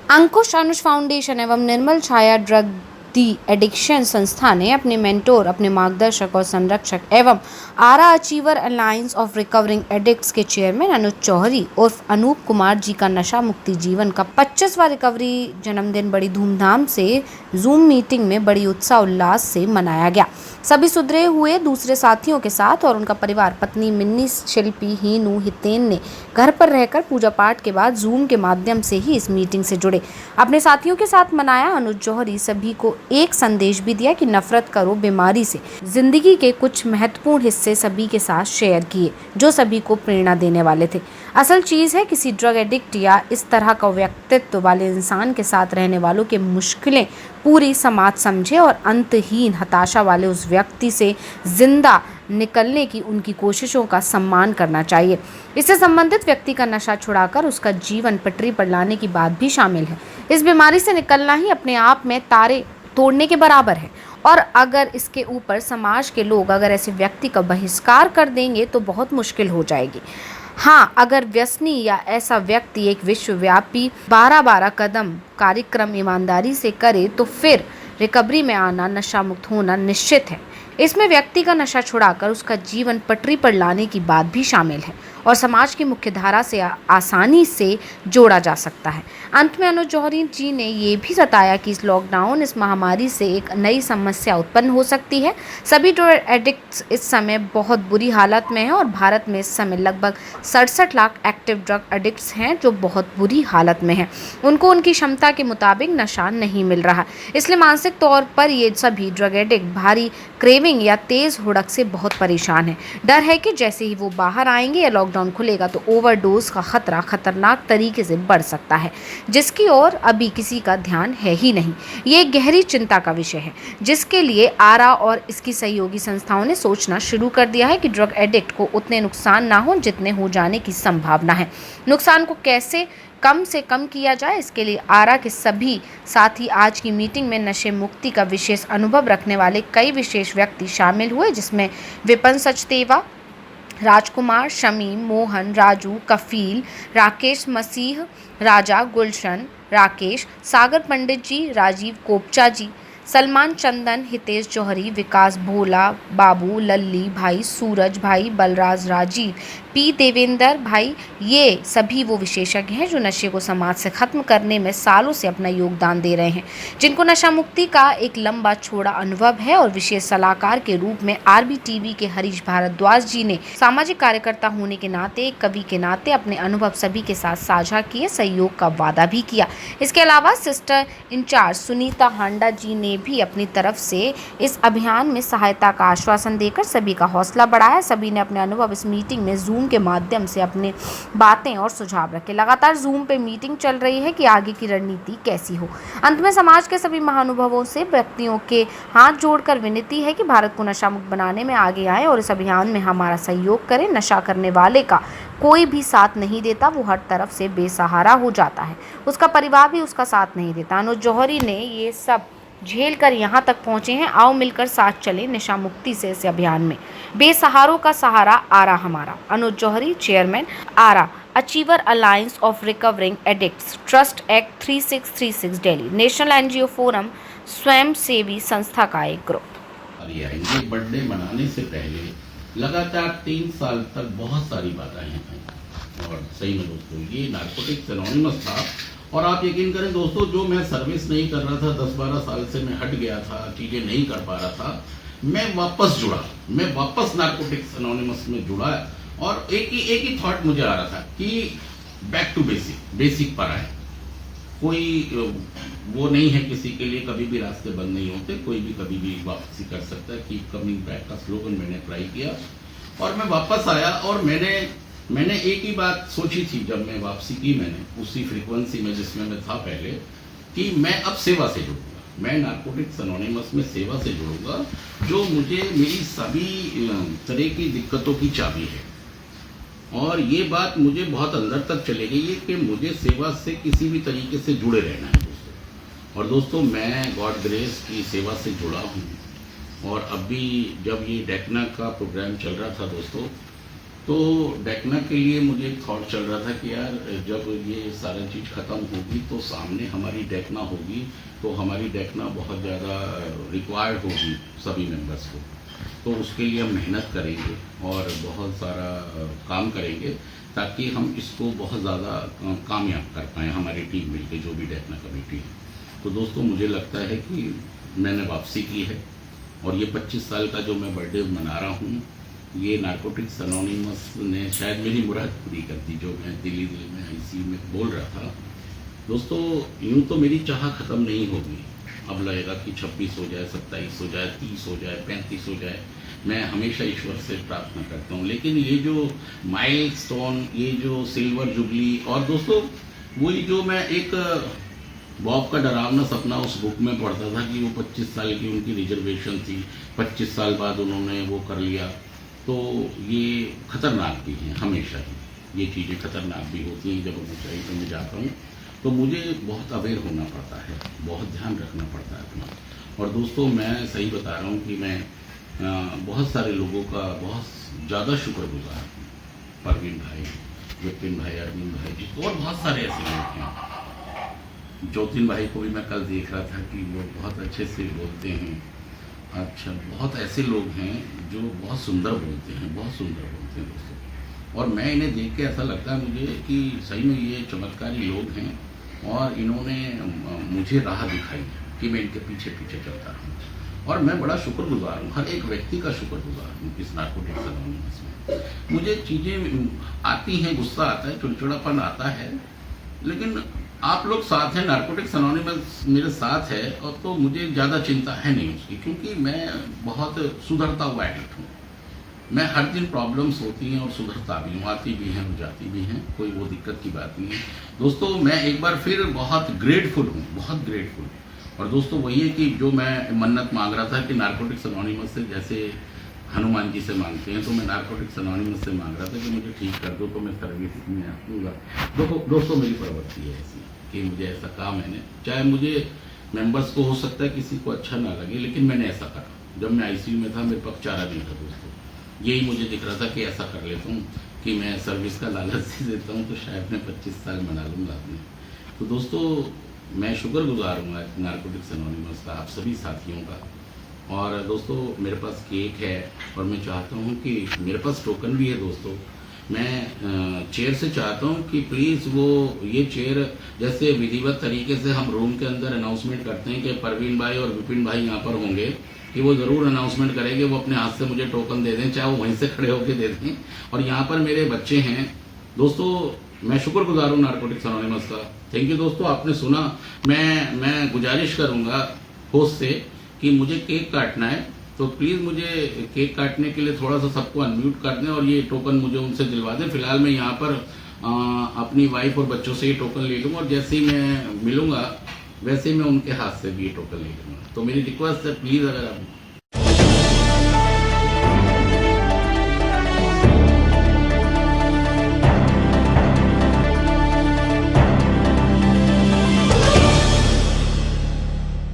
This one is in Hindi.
अंकुश अनुष फाउंडेशन एवं निर्मल छाया ड्रग दी एडिक्शन संस्था ने अपने मेंटोर, अपने मार्गदर्शक और संरक्षक एवं Ara achiever alliance of recovering addicts के चेयरमैन अनुज चौहरी उर्फ अनूप कुमार जी का नशा मुक्ति जीवन का 25वां रिकवरी जन्मदिन बड़ी धूमधाम से जूम मीटिंग में बड़ी उत्साह उल्लास से मनाया गया। सभी सुधरे हुए दूसरे साथियों के साथ और उनका परिवार, पत्नी मिन्नी, शिल्पी, हीनू, हितेन ने घर पर रहकर पूजा पाठ के बाद जूम के माध्यम से ही इस मीटिंग से जुड़े। अपने साथियों के साथ मनाया। अनुज जौहरी सभी को एक संदेश भी दिया कि नफरत करो बीमारी से। जिंदगी के कुछ महत्वपूर्ण हिस्से सभी के साथ शेयर किए जो सभी को प्रेरणा देने वाले थे। असल चीज है किसी ड्रग एडिक्ट या इस तरह का व्यक्तित्व वाले इंसान के साथ रहने वालों के मुश्किलें पूरी समाज समझे और अंतहीन हताशा वाले उस व्यक्ति से जिंदा निकलने की उनकी कोशिशों का सम्मान करना चाहिए। इससे संबंधित व्यक्ति का नशा छुड़ाकर उसका जीवन पटरी पर लाने की बात भी शामिल है। इस बीमारी से निकलना ही अपने आप में तारे तोड़ने के बराबर है और अगर इसके ऊपर समाज के लोग अगर ऐसे व्यक्ति का बहिष्कार कर देंगे तो बहुत मुश्किल हो जाएगी। हाँ, अगर व्यसनी या ऐसा व्यक्ति एक विश्वव्यापी 12-12 कदम कार्यक्रम ईमानदारी से करे तो फिर रिकवरी में आना, नशा मुक्त होना निश्चित है। इसमें व्यक्ति का नशा छुड़ाकर उसका जीवन पटरी पर लाने की बात भी शामिल है और समाज की मुख्य धारा से आसानी से जोड़ा जा सकता है। अंत में अनुज जौहरी जी ने ये भी बताया कि इस लॉकडाउन, इस महामारी से एक नई समस्या उत्पन्न हो सकती है। सभी ड्रग एडिक्ट्स इस समय बहुत बुरी हालत में हैं और भारत में इस समय लगभग 67 लाख एक्टिव ड्रग एडिक्ट्स हैं जो बहुत बुरी हालत में हैं। उनको उनकी क्षमता के मुताबिक नशा नहीं मिल रहा, इसलिए मानसिक तौर पर ये सभी ड्रग एडिक्ट भारी क्रेविंग या तेज हुड़क से बहुत परेशान है। डर है कि जैसे ही वो बाहर आएंगे या लॉकडाउन खुलेगा तो ओवरडोज का खतरा खतरनाक तरीके से बढ़ सकता है, जिसकी ओर अभी किसी का ध्यान है ही नहीं। ये एक गहरी चिंता का विषय है जिसके लिए आरा और इसकी सहयोगी संस्थाओं ने सोचना शुरू कर दिया है कि ड्रग एडिक्ट को उतने नुकसान ना हो जितने हो जाने की संभावना है। नुकसान को कैसे कम से कम किया जाए, इसके लिए आरा के सभी साथी आज की मीटिंग में नशे मुक्ति का विशेष अनुभव रखने वाले कई विशेष व्यक्ति शामिल हुए, जिसमें विपिन सचदेवा, राजकुमार, शमीम, मोहन, राजू, कफील, राकेश मसीह, राजा, गुलशन, राकेश, सागर पंडित जी, राजीव कोपचा जी, सलमान चंदन, हितेश जौहरी, विकास भोला, बाबू, लल्ली भाई, सूरज भाई, बलराज, राजीव, पी देवेंद्र भाई, ये सभी वो विशेषज्ञ हैं जो नशे को समाज से खत्म करने में सालों से अपना योगदान दे रहे हैं, जिनको नशा मुक्ति का एक लंबा चौड़ा अनुभव है। और विशेष सलाहकार के रूप में RBTV के हरीश भारद्वाज जी ने सामाजिक कार्यकर्ता होने के नाते, एक कवि के नाते अपने अनुभव सभी के साथ साझा किए, सहयोग का वादा भी किया। इसके अलावा सिस्टर इंचार्ज सुनीता हांडा जी ने भी अपनी तरफ से इस अभियान में सहायता का आश्वासन देकर सभी का हौसला बढ़ाया। सभी ने अपने अनुभव इस मीटिंग में जूम के माध्यम से अपने बातें और सुझाव रखे। लगातार जूम पे मीटिंग चल रही है कि आगे की रणनीति कैसी हो। अंत में समाज के सभी महानुभावों से व्यक्तियों के हाथ जोड़कर विनती है कि भारत को नशा मुक्त बनाने में आगे आए और इस अभियान में हमारा सहयोग करें। नशा करने वाले का कोई भी साथ नहीं देता, वो हर तरफ से बेसहारा हो जाता है, उसका परिवार भी उसका साथ नहीं देता। अनुज जौहरी ने ये सब झेल कर यहाँ तक पहुँचे हैं। आओ मिलकर साथ चले नशा मुक्ति से इस अभियान में। बेसहारों का सहारा आरा हमारा। Anuj Jauhari, chairman, Ara achiever alliance of recovering addicts, trust act 3636 Delhi, national NGO forum, स्वयं सेवी संस्था का एक ग्रुप। ये बर्थडे मनाने से पहले लगातार 3 साल तक बहुत सारी बातें हैं और सही में दोस्तों ये नारकोटिक्स एनोनिमस था। और आप यकीन करें दोस्तों, जो मैं सर्विस नहीं कर रहा था, 10-12 साल से मैं हट गया था, चीज़ें नहीं कर पा रहा था, मैं वापस जुड़ा, मैं वापस नारकोटिक्स एनोनिमस में जुड़ा और एक ही थॉट मुझे आ रहा था कि बैक टू बेसिक पर आए। कोई वो नहीं है किसी के लिए, कभी भी रास्ते बंद नहीं होते, कोई भी कभी भी वापसी कर सकता है। कीप कमिंग बैक का स्लोगन मैंने ट्राई किया और मैं वापस आया और मैंने एक ही बात सोची थी जब मैं वापसी की, मैंने उसी फ्रीक्वेंसी में जिसमें मैं था पहले, कि मैं अब सेवा से जुड़ूंगा। मैं नारकोटिक्स एनोनिमस में सेवा से जुड़ूंगा, जो मुझे मेरी सभी तरह की दिक्कतों की चाबी है। और ये बात मुझे बहुत अंदर तक चले गई है कि मुझे सेवा से किसी भी तरीके से जुड़े रहना है दोस्तों। और दोस्तों मैं गॉड ग्रेस की सेवा से जुड़ा हूँ और अभी जब ये डेकना का प्रोग्राम चल रहा था दोस्तों, तो डेकना के लिए मुझे एक थॉट चल रहा था कि यार जब ये सारा चीज़ ख़त्म होगी तो सामने हमारी डेकना होगी, तो हमारी डेकना बहुत ज़्यादा रिक्वायर्ड होगी सभी मेंबर्स को। तो उसके लिए हम मेहनत करेंगे और बहुत सारा काम करेंगे ताकि हम इसको बहुत ज़्यादा कामयाब कर पाएँ, हमारी टीम मिलके जो भी डेकना कमेटी है। तो दोस्तों मुझे लगता है कि मैंने वापसी की है और ये 25 साल का जो मैं बर्थडे मना रहा हूँ, ये नारकोटिक्स एनोनिमस ने शायद मेरी मुराद पूरी कर दी, जो मैं दिल्ली में आईसीयू में बोल रहा था। दोस्तों यूँ तो मेरी चाह ख़त्म नहीं होगी, अब लगेगा कि 26 हो जाए, 27 हो जाए, 30 हो जाए, 35 हो जाए, मैं हमेशा ईश्वर से प्रार्थना करता हूँ। लेकिन ये जो माइलस्टोन, ये जो सिल्वर जुबली, और दोस्तों वही जो मैं एक बॉब का डरावना सपना उस बुक में पढ़ता था कि वो 25 साल की उनकी रिजर्वेशन थी, 25 साल बाद उन्होंने वो कर लिया। तो ये खतरनाक भी हैं, हमेशा ही ये चीज़ें खतरनाक भी होती हैं। जब ऊंचाई पर मैं जाता हूँ तो मुझे बहुत अवेयर होना पड़ता है, बहुत ध्यान रखना पड़ता है अपना। और दोस्तों मैं सही बता रहा हूँ कि मैं बहुत सारे लोगों का बहुत ज़्यादा शुक्रगुजार हूँ। परवीन भाई, विपिन भाई, अरविंद भाई जी, और बहुत सारे ऐसे लोग हैं। ज्योतिन भाई को भी मैं कल देख रहा था कि वो बहुत अच्छे से बोलते हैं। अच्छा, बहुत ऐसे लोग हैं जो बहुत सुंदर बोलते हैं, बहुत सुंदर बोलते हैं दोस्तों। और मैं इन्हें देख के ऐसा लगता है मुझे कि सही में ये चमत्कारी लोग हैं और इन्होंने मुझे राह दिखाई कि मैं इनके पीछे पीछे चलता रहूँ। और मैं बड़ा शुक्रगुजार हूँ, हर एक व्यक्ति का शुक्रगुजार हूँ इस नारकोटिक्स एनोनिमस में। मुझे चीज़ें आती हैं, गुस्सा आता है, चिड़चिड़ापन आता है, लेकिन आप लोग साथ हैं, नारकोटिक्स एनोनिमस मेरे साथ है, और तो मुझे ज़्यादा चिंता है नहीं उसकी, क्योंकि मैं बहुत सुधरता हुआ एडिक्ट हूँ। मैं हर दिन प्रॉब्लम्स होती हैं और सुधरता भी हूँ, आती भी हैं और जाती भी हैं, कोई वो दिक्कत की बात नहीं है। दोस्तों मैं एक बार फिर बहुत ग्रेटफुल हूँ, बहुत ग्रेटफुल। और दोस्तों वही है कि जो मैं मन्नत मांग रहा था कि नारकोटिक्स एनोनिमस से जैसे हनुमान जी से मांगते हैं, तो मैं नारकोटिक्स एनोनिमस से मांग रहा था कि मुझे ठीक कर दो तो मैं सर्विस में आऊँगा। दोस्तों मेरी प्रवृत्ति है ऐसी कि मुझे ऐसा काम है, चाहे मुझे मेंबर्स को हो सकता है किसी को अच्छा ना लगे, लेकिन मैंने ऐसा करा। जब मैं आईसीयू में था मेरे पास चारा नहीं था दोस्तों, यही मुझे दिख रहा था कि ऐसा कर लेता हूँ कि मैं सर्विस का लालच दे देता हूँ तो शायद मैं 25 साल मना लूँगा अपने। तो दोस्तों मैं शुक्रगुजार हूँ नारकोटिक्स एनोनिमस का, आप सभी साथियों का। और दोस्तों मेरे पास केक है और मैं चाहता हूँ कि मेरे पास टोकन भी है दोस्तों। मैं चेयर से चाहता हूँ कि प्लीज़ वो ये चेयर जैसे विधिवत तरीके से हम रूम के अंदर अनाउंसमेंट करते हैं कि परवीन भाई और विपिन भाई यहाँ पर होंगे, कि वो ज़रूर अनाउंसमेंट करेंगे, वो अपने हाथ से मुझे टोकन दे दें, चाहे वो वहीं से खड़े होकर दे दें। और यहाँ पर मेरे बच्चे हैं दोस्तों, मैं शुक्रगुजार हूँ नारकोटिक्स एनोनिमस का। थैंक यू दोस्तों, आपने सुना। मैं गुजारिश करूँगा होस्ट से कि मुझे केक काटना है, तो प्लीज़ मुझे केक काटने के लिए थोड़ा सा सबको अनम्यूट कर दें और ये टोकन मुझे उनसे दिलवा दें। फिलहाल मैं यहाँ पर अपनी वाइफ और बच्चों से ये टोकन ले लूँगा और जैसे ही मैं मिलूँगा वैसे ही मैं उनके हाथ से भी ये टोकन ले लूँगा। तो मेरी रिक्वेस्ट है प्लीज़ अगर आप